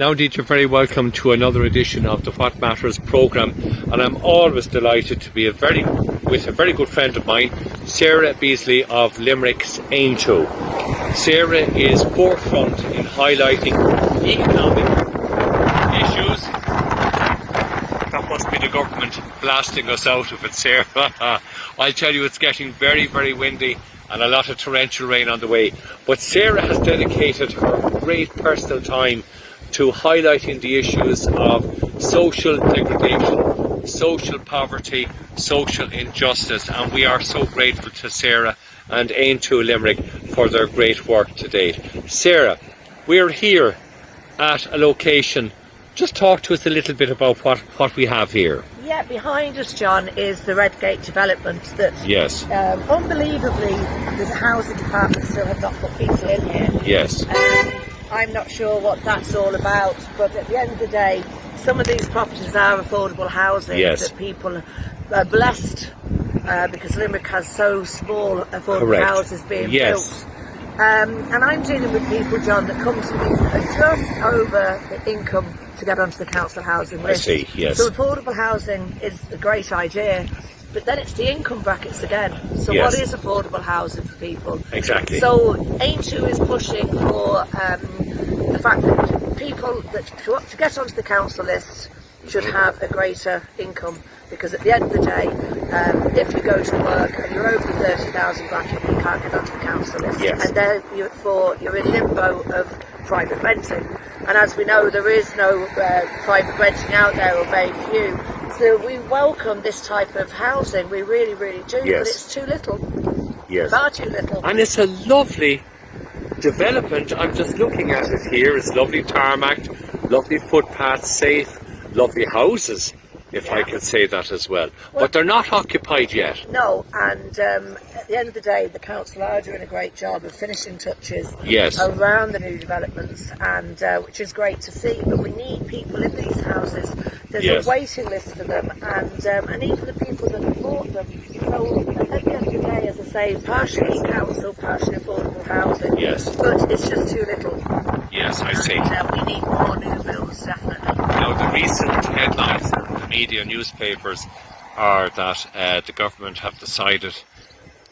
Now indeed you're very welcome to another edition of the What Matters programme, and I'm always delighted to be with a very good friend of mine, Sarah Beasley of Limerick's Aontú. Sarah is forefront in highlighting economic issues. That must be the government blasting us out of it, Sarah. I'll tell you, it's getting very, very windy and a lot of torrential rain on the way. But Sarah has dedicated her great personal time to highlighting the issues of social degradation, social poverty, social injustice, and we are so grateful to Sarah and Aontú Limerick for their great work to date. Sarah, we're here at a location. Just talk to us a little bit about what we have here. Yeah, behind us, John, is the Redgate development that, yes, unbelievably, there's a housing department still have not put people in here. Yes. I'm not sure what that's all about, but at the end of the day, some of these properties are affordable housing. Yes. That people are blessed because Limerick has so small affordable Correct. Houses being Yes. built. And I'm dealing with people, John, that come to me just over the income to get onto the council housing list. I see, yes. So affordable housing is a great idea, but then it's the income brackets again. So Yes. what is affordable housing for people? Exactly. So Aontú is pushing for the fact that people that to get onto the council list should have a greater income, because at the end of the day, if you go to work and you're over the 30,000 bracket, you can't get onto the council list. Yes. And therefore you're in limbo of private renting. And as we know, there is no private renting out there, or very few. So we welcome this type of housing, we really, really do, Yes. but it's too little. Yes. Far too little. And it's a lovely development. I'm just looking at it here. It's lovely tarmac, lovely footpaths, safe, lovely houses, if I can say that as well. But they're not occupied yet. No, and at the end of the day, the council are doing a great job of finishing touches Yes. around the new developments, and which is great to see. But we need people in these houses. There's Yes. a waiting list for them, and even the people that have bought them. So at the end of the day, as I say, partially council, partially affordable housing. Yes. But it's just too little. Yes, I see. And we need more new builds, definitely. Now, the recent headlines in the media newspapers are that the government have decided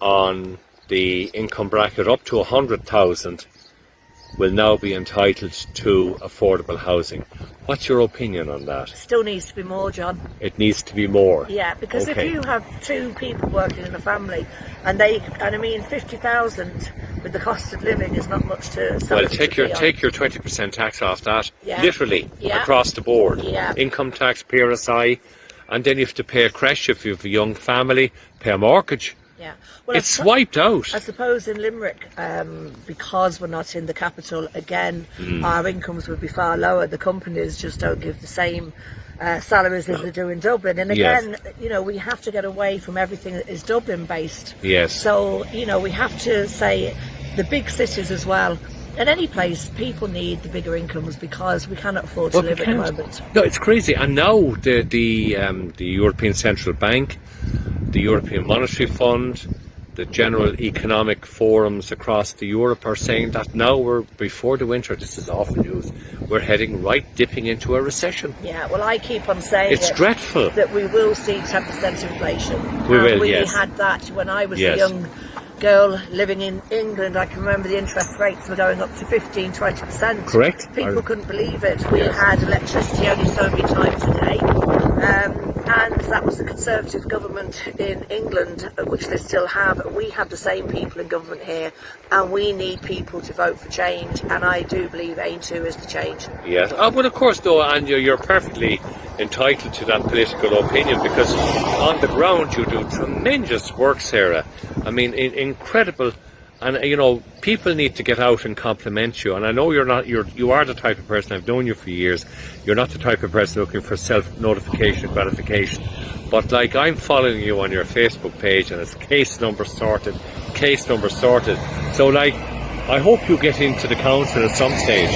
on the income bracket up to 100,000 will now be entitled to affordable housing. What's your opinion on that? Still needs to be more, John. It needs to be more. Yeah, because Okay. if you have two people working in a family, and I mean 50,000 with the cost of living is not much to. Well, take your 20% tax off that, Yeah. literally, Yeah. across the board. Yeah. Income tax, PRSI, and then you have to pay a creche if you have a young family, pay a mortgage. Yeah, well, It's wiped out. I suppose in Limerick, because we're not in the capital again, our incomes would be far lower. The companies just don't give the same salaries as they do in Dublin. And Yes. again, you know, we have to get away from everything that is Dublin based. Yes. So, you know, we have to say the big cities as well. In any place, people need the bigger incomes because we cannot afford to But we live at the can't. moment. No, it's crazy. And now the European Central Bank, the European Monetary Fund, the general economic forums across the Europe are saying that now we're before the winter. This is awful news. We're heading dipping into a recession. Yeah, well, I keep on saying It's dreadful. that we will see 10% inflation. We will, We yes. had that when I was Yes. a young girl living in England. I can remember the interest rates were going up to 15-20%. Correct. People couldn't believe it. We Yes. had electricity only so many times a day. And that was the Conservative government in England, which they still have. We have the same people in government here, and we need people to vote for change, and I do believe Aontú is the change. Yes. But of course, though, and you're perfectly entitled to that political opinion, because on the ground you do tremendous work, Sarah. I mean, incredible. And you know, people need to get out and compliment you. And I know you are the type of person, I've known you for years. You're not the type of person looking for self-notification, gratification. But like, I'm following you on your Facebook page, and it's case number sorted. So like, I hope you get into the council at some stage.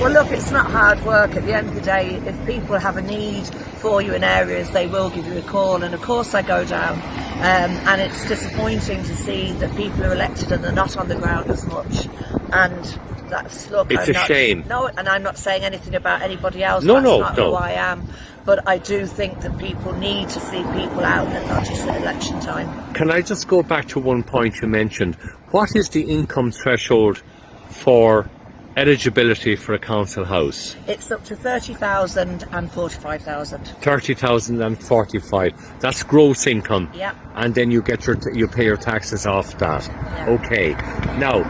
Well, look, it's not hard work. At the end of the day, if people have a need for you in areas, they will give you a call. And of course I go down, and it's disappointing to see that people are elected and they're not on the ground as much. And look. It's a shame. No, and I'm not saying anything about anybody else. No, That's not no. who I am. But I do think that people need to see people out, and not just at election time. Can I just go back to one point you mentioned? What is the income threshold for eligibility for a council house? It's up to 30,000 and 45,000. 30,000 and 45. That's gross income. Yeah. And then you get you pay your taxes off that. Yeah. Okay. Now,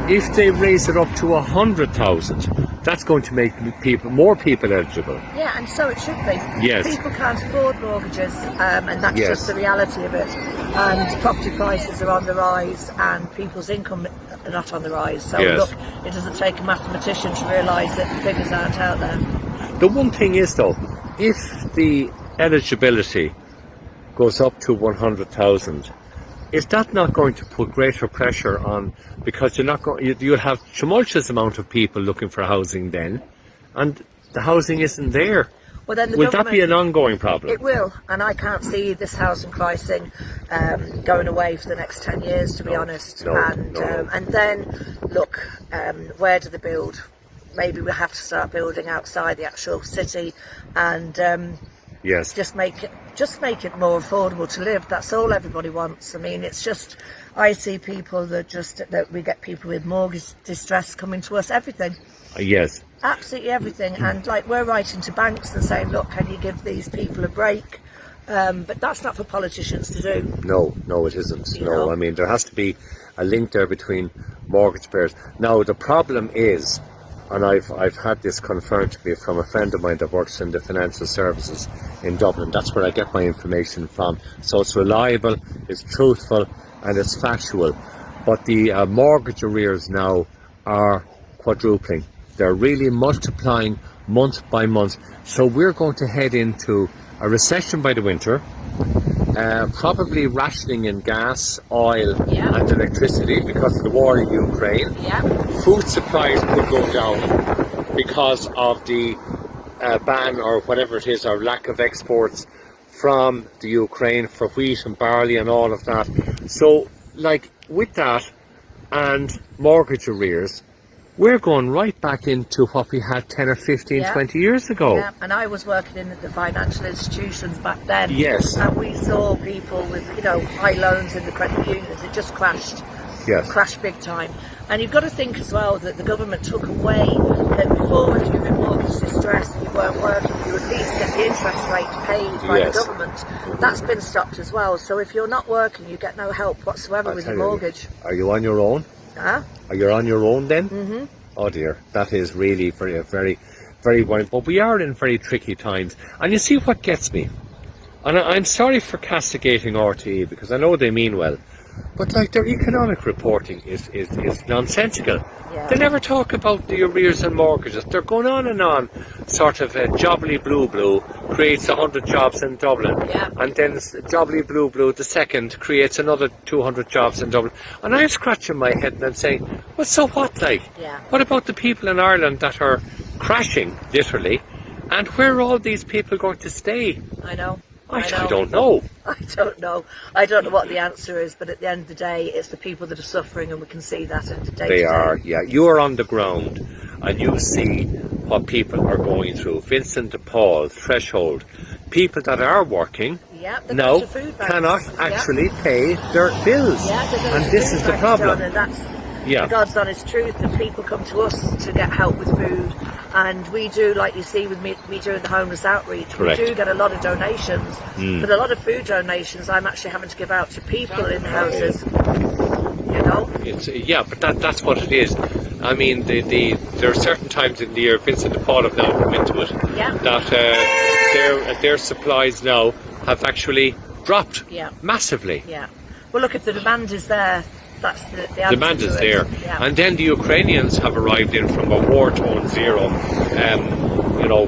if they raise it up to 100,000, that's going to make more people eligible. Yeah, and so it should be. Yes. People can't afford mortgages, and that's Yes. just the reality of it. And property prices are on the rise, and people's income are not on the rise. So Yes. look, it doesn't take a mathematician to realise that the figures aren't out there. The one thing is though, if the eligibility goes up to 100,000, is that not going to put greater pressure on, because you'll have tumultuous amount of people looking for housing then, and the housing isn't there? Well, then Will that be an ongoing problem? It will, and I can't see this housing crisis going away for the next 10 years, to be honest. And then, look, where do they build? Maybe we have to start building outside the actual city, and Yes. just make it more affordable to live. That's all everybody wants. I mean, it's just, I see people that we get people with mortgage distress coming to us, everything. Yes. Absolutely everything. And like, we're writing to banks and saying, look, can you give these people a break? But that's not for politicians to do. No, it isn't. You know? I mean, there has to be a link there between mortgage payers. Now, the problem is, and I've had this confirmed to me from a friend of mine that works in the financial services in Dublin. That's where I get my information from. So it's reliable, it's truthful, and it's factual. But the mortgage arrears now are quadrupling. They're really multiplying month by month. So we're going to head into a recession by the winter, probably rationing in gas, oil and electricity because of the war in Ukraine. Yeah. Food supplies could go down because of the ban or whatever it is, or lack of exports from the Ukraine for wheat and barley and all of that. So, like, with that and mortgage arrears, we're going right back into what we had 10 or 15, 20 years ago. Yeah, and I was working in the financial institutions back then. Yes. And we saw people with, high loans in the credit unions. It just crashed. Yes. Crashed big time. And you've got to think as well that the government took away that before, if you were in mortgage distress and you weren't working, you at least get the interest rate paid by the government. That's been stopped as well. So if you're not working, you get no help whatsoever with your mortgage. Are you on your own? Huh? Are you on your own then? Mm-hmm. Oh dear, that is really very worrying. But we are in very tricky times. And you see what gets me? And I'm sorry for castigating RTE because I know they mean well. But like, their economic reporting is nonsensical. Yeah. They never talk about the arrears and mortgages. They're going on and on, sort of Jobbly Blue creates 100 jobs in Dublin, and then Jobbly Blue the second creates another 200 jobs in Dublin. And I'm scratching my head and I'm saying, well, so what, like? Yeah. What about the people in Ireland that are crashing, literally, and where are all these people going to stay? I know. I don't know. I don't know. I don't know what the answer is, but at the end of the day, it's the people that are suffering, and we can see that in the day. They are, yeah. You are on the ground, and you see what people are going through. Vincent de Paul, Threshold, people that are working now cannot actually pay their bills, and this is the problem. And that's God's honest truth, that people come to us to get help with food. And we do, like you see with me doing the homeless outreach, Correct. We do get a lot of donations, but a lot of food donations I'm actually having to give out to people in the houses. But that's what it is. I mean, there are certain times in the year, Vincent de Paul have now come into it, that their supplies now have actually dropped massively. Yeah. Well, look, if the demand is there, that's the answer. Demand is there. Yeah. And then the Ukrainians have arrived in from a war-torn zero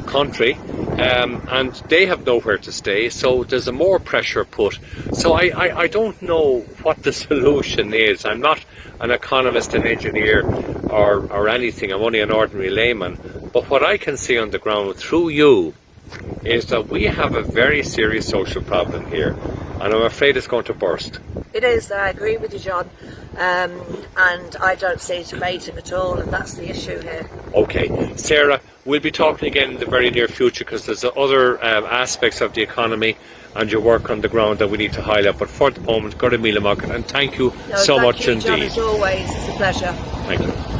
country, and they have nowhere to stay, so there's a more pressure put. So I don't know what the solution is. I'm not an economist, an engineer or anything. I'm only an ordinary layman. But what I can see on the ground through you is that we have a very serious social problem here, and I'm afraid it's going to burst. It is, I agree with you, John. and I don't see it abating at all, and that's the issue here. Okay, Sarah, we'll be talking again in the very near future, because there's other aspects of the economy and your work on the ground that we need to highlight. But for the moment, go to Mila Market, and thank you so much Thank you, John, indeed. as always, it's a pleasure. Thank you.